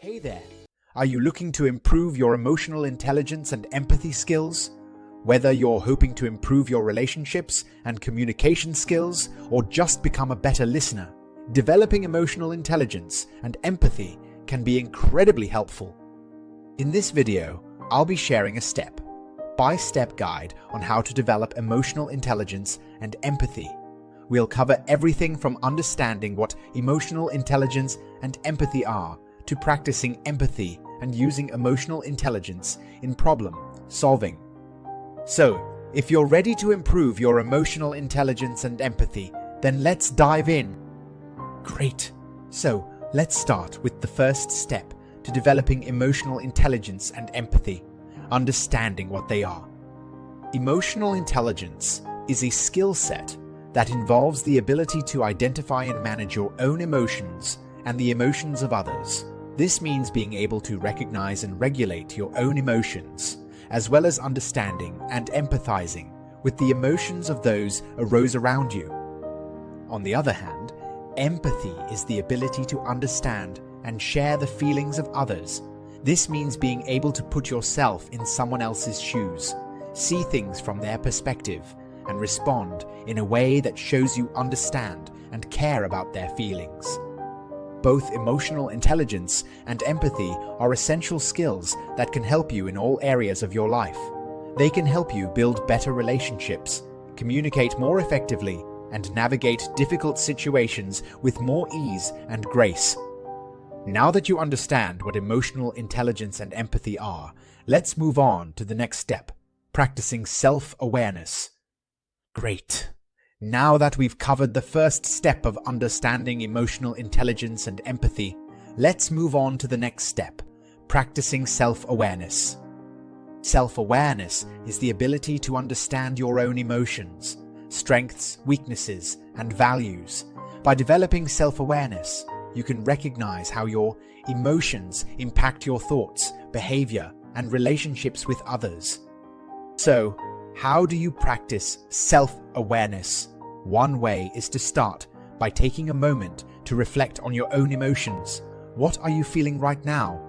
Hey there! Are you looking to improve your emotional intelligence and empathy skills? Whether you're hoping to improve your relationships and communication skills or just become a better listener, developing emotional intelligence and empathy can be incredibly helpful. In this video, I'll be sharing a step-by-step guide on how to develop emotional intelligence and empathy. We'll cover everything from understanding what emotional intelligence and empathy are to practicing empathy and using emotional intelligence in problem solving. So, if you're ready to improve your emotional intelligence and empathy, then let's dive in. Great! So, let's start with the first step to developing emotional intelligence and empathy, understanding what they are. Emotional intelligence is a skill set that involves the ability to identify and manage your own emotions and the emotions of others. This means being able to recognize and regulate your own emotions, as well as understanding and empathizing with the emotions of those around you. On the other hand, empathy is the ability to understand and share the feelings of others. This means being able to put yourself in someone else's shoes, see things from their perspective, and respond in a way that shows you understand and care about their feelings. Both emotional intelligence and empathy are essential skills that can help you in all areas of your life. They can help you build better relationships, communicate more effectively, and navigate difficult situations with more ease and grace. Now that you understand what emotional intelligence and empathy are, let's move on to the next step, practicing self-awareness. Great! Now that we've covered the first step of understanding emotional intelligence and empathy, let's move on to the next step, practicing self-awareness. Self-awareness is the ability to understand your own emotions, strengths, weaknesses, and values. By developing self-awareness, you can recognize how your emotions impact your thoughts, behavior, and relationships with others. So, how do you practice self-awareness? One way is to start by taking a moment to reflect on your own emotions. What are you feeling right now?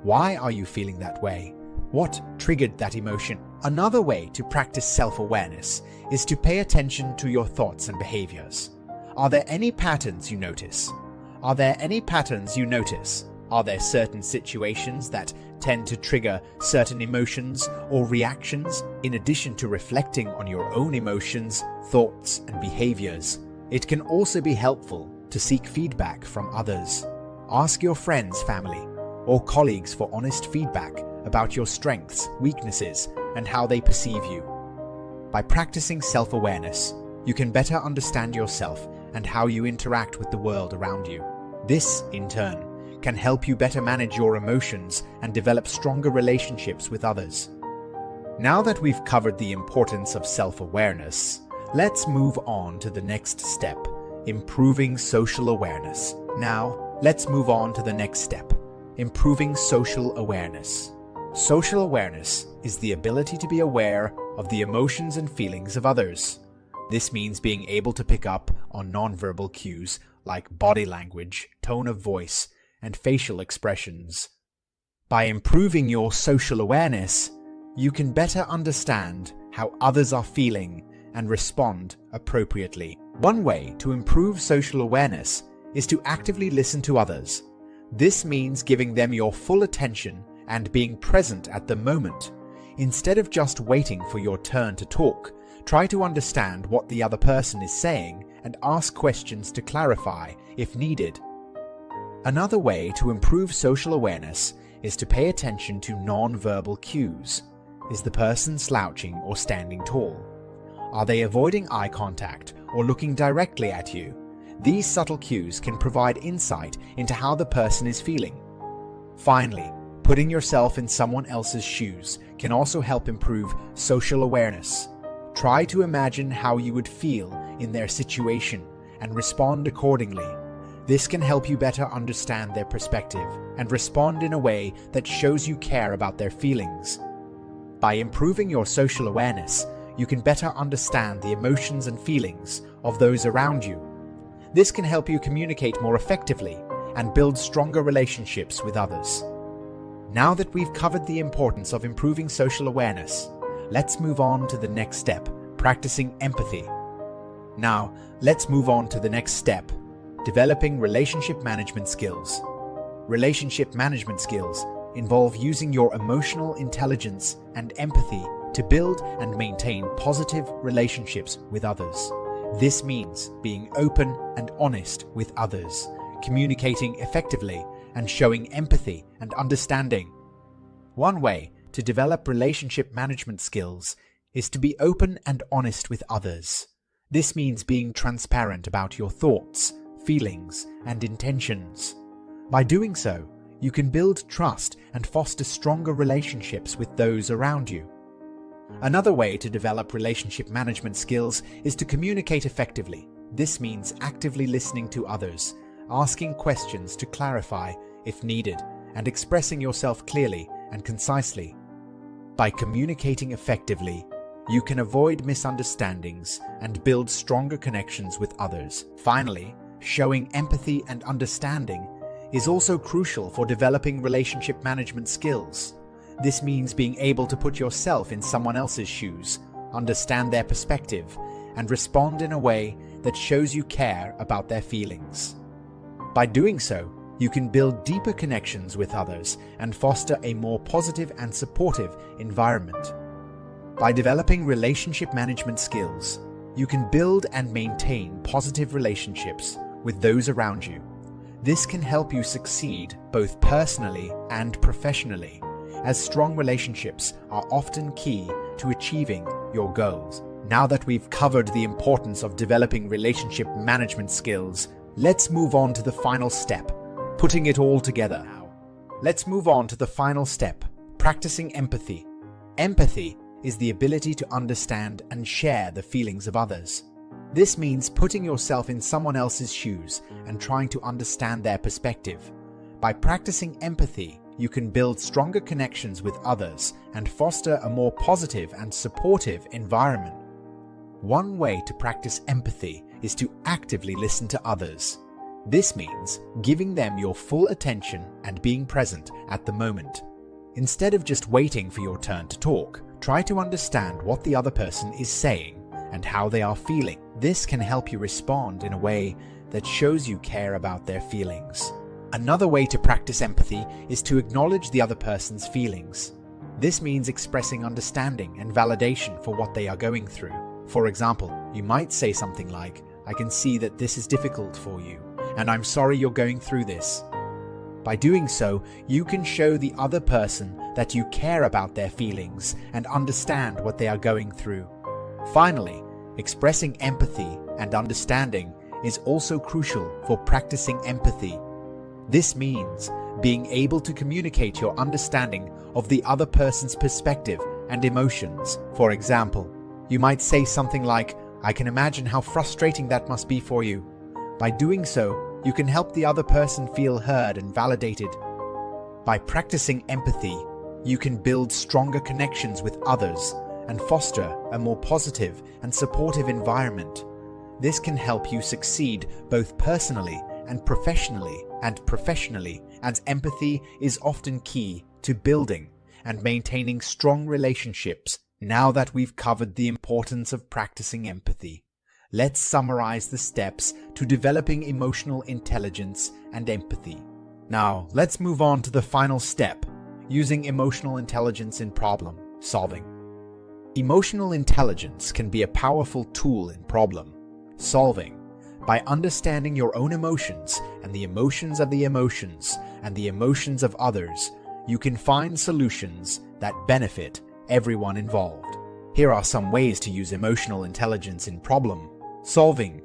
Why are you feeling that way? What triggered that emotion? Another way to practice self-awareness is to pay attention to your thoughts and behaviors. Are there any patterns you notice? Are there certain situations that tend to trigger certain emotions or reactions? In addition to reflecting on your own emotions, thoughts, and behaviors, it can also be helpful to seek feedback from others. Ask your friends, family, or colleagues for honest feedback about your strengths, weaknesses, and how they perceive you. By practicing self-awareness, you can better understand yourself and how you interact with the world around you. This, in turn, can help you better manage your emotions and develop stronger relationships with others. Now that we've covered the importance of self-awareness, let's move on to the next step, improving social awareness. Now, let's move on to the next step, improving social awareness. Social awareness is the ability to be aware of the emotions and feelings of others. This means being able to pick up on nonverbal cues like body language, tone of voice, and facial expressions. By improving your social awareness, you can better understand how others are feeling and respond appropriately. One way to improve social awareness is to actively listen to others. This means giving them your full attention and being present at the moment. Instead of just waiting for your turn to talk, try to understand what the other person is saying and ask questions to clarify if needed. Another way to improve social awareness is to pay attention to non-verbal cues. Is the person slouching or standing tall? Are they avoiding eye contact or looking directly at you? These subtle cues can provide insight into how the person is feeling. Finally, putting yourself in someone else's shoes can also help improve social awareness. Try to imagine how you would feel in their situation and respond accordingly. This can help you better understand their perspective and respond in a way that shows you care about their feelings. By improving your social awareness, you can better understand the emotions and feelings of those around you. This can help you communicate more effectively and build stronger relationships with others. Now that we've covered the importance of improving social awareness, let's move on to the next step, practicing empathy. Now, let's move on to the next step, developing relationship management skills. Relationship management skills involve using your emotional intelligence and empathy to build and maintain positive relationships with others. This means being open and honest with others, communicating effectively, and showing empathy and understanding. One way to develop relationship management skills is to be open and honest with others. This means being transparent about your thoughts, feelings, and intentions. By doing so, you can build trust and foster stronger relationships with those around you. Another way to develop relationship management skills is to communicate effectively. This means actively listening to others, asking questions to clarify if needed, and expressing yourself clearly and concisely. By communicating effectively, you can avoid misunderstandings and build stronger connections with others. Finally, showing empathy and understanding is also crucial for developing relationship management skills. This means being able to put yourself in someone else's shoes, understand their perspective, and respond in a way that shows you care about their feelings. By doing so, you can build deeper connections with others and foster a more positive and supportive environment. By developing relationship management skills, you can build and maintain positive relationships with those around you. This can help you succeed both personally and professionally, as strong relationships are often key to achieving your goals. Now that we've covered the importance of developing relationship management skills, let's move on to the final step, putting it all together. Now, let's move on to the final step, practicing empathy. Empathy is the ability to understand and share the feelings of others. This means putting yourself in someone else's shoes and trying to understand their perspective. By practicing empathy, you can build stronger connections with others and foster a more positive and supportive environment. One way to practice empathy is to actively listen to others. This means giving them your full attention and being present at the moment. Instead of just waiting for your turn to talk, try to understand what the other person is saying and how they are feeling. This can help you respond in a way that shows you care about their feelings. Another way to practice empathy is to acknowledge the other person's feelings. This means expressing understanding and validation for what they are going through. For example, you might say something like, "I can see that this is difficult for you, and I'm sorry you're going through this." By doing so, you can show the other person that you care about their feelings and understand what they are going through. Finally, expressing empathy and understanding is also crucial for practicing empathy. This means being able to communicate your understanding of the other person's perspective and emotions. For example, you might say something like, "I can imagine how frustrating that must be for you." By doing so, you can help the other person feel heard and validated. By practicing empathy, you can build stronger connections with others and foster a more positive and supportive environment. This can help you succeed both personally and professionally, as empathy is often key to building and maintaining strong relationships. Now that we've covered the importance of practicing empathy, let's summarize the steps to developing emotional intelligence and empathy. Now, let's move on to the final step, using emotional intelligence in problem solving. Emotional intelligence can be a powerful tool in problem solving. By understanding your own emotions and the emotions of the emotions and the emotions of others, you can find solutions that benefit everyone involved. Here are some ways to use emotional intelligence in problem solving.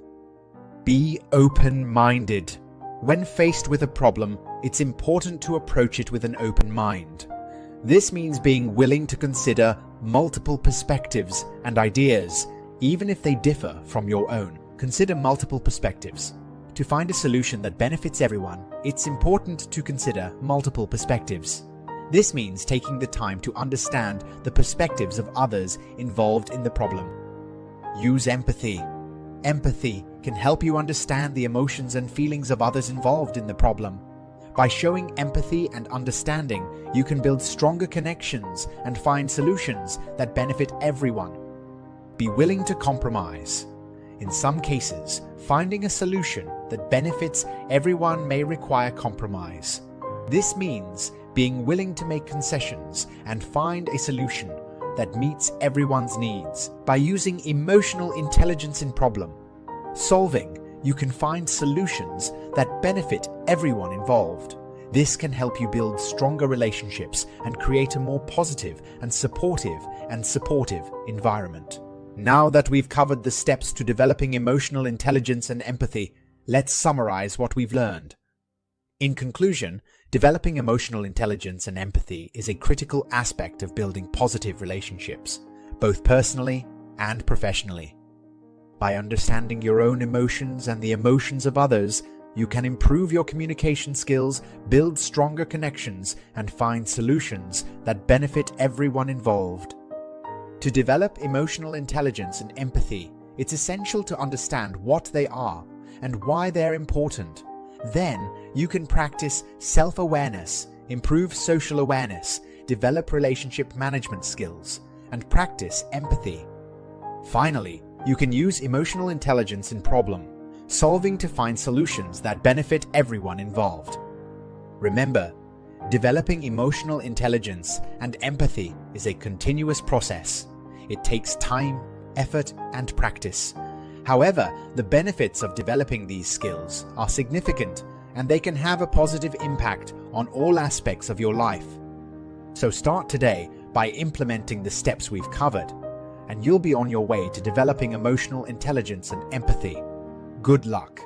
Be open-minded. When faced with a problem, it's important to approach it with an open mind. This means being willing to consider multiple perspectives and ideas, even if they differ from your own. Consider multiple perspectives. To find a solution that benefits everyone, it's important to consider multiple perspectives. This means taking the time to understand the perspectives of others involved in the problem. Use empathy. Empathy can help you understand the emotions and feelings of others involved in the problem. By showing empathy and understanding, you can build stronger connections and find solutions that benefit everyone. Be willing to compromise. In some cases, finding a solution that benefits everyone may require compromise. This means being willing to make concessions and find a solution that meets everyone's needs. By using emotional intelligence in problem solving, you can find solutions that benefit everyone involved. This can help you build stronger relationships and create a more positive and supportive environment. Now that we've covered the steps to developing emotional intelligence and empathy, let's summarize what we've learned. In conclusion, developing emotional intelligence and empathy is a critical aspect of building positive relationships, both personally and professionally. By understanding your own emotions and the emotions of others, you can improve your communication skills, build stronger connections, and find solutions that benefit everyone involved. To develop emotional intelligence and empathy, it's essential to understand what they are and why they're important. Then, you can practice self-awareness, improve social awareness, develop relationship management skills, and practice empathy. Finally, you can use emotional intelligence in problem solving to find solutions that benefit everyone involved. Remember, developing emotional intelligence and empathy is a continuous process. It takes time, effort, and practice. However, the benefits of developing these skills are significant, and they can have a positive impact on all aspects of your life. So start today by implementing the steps we've covered, and you'll be on your way to developing emotional intelligence and empathy. Good luck.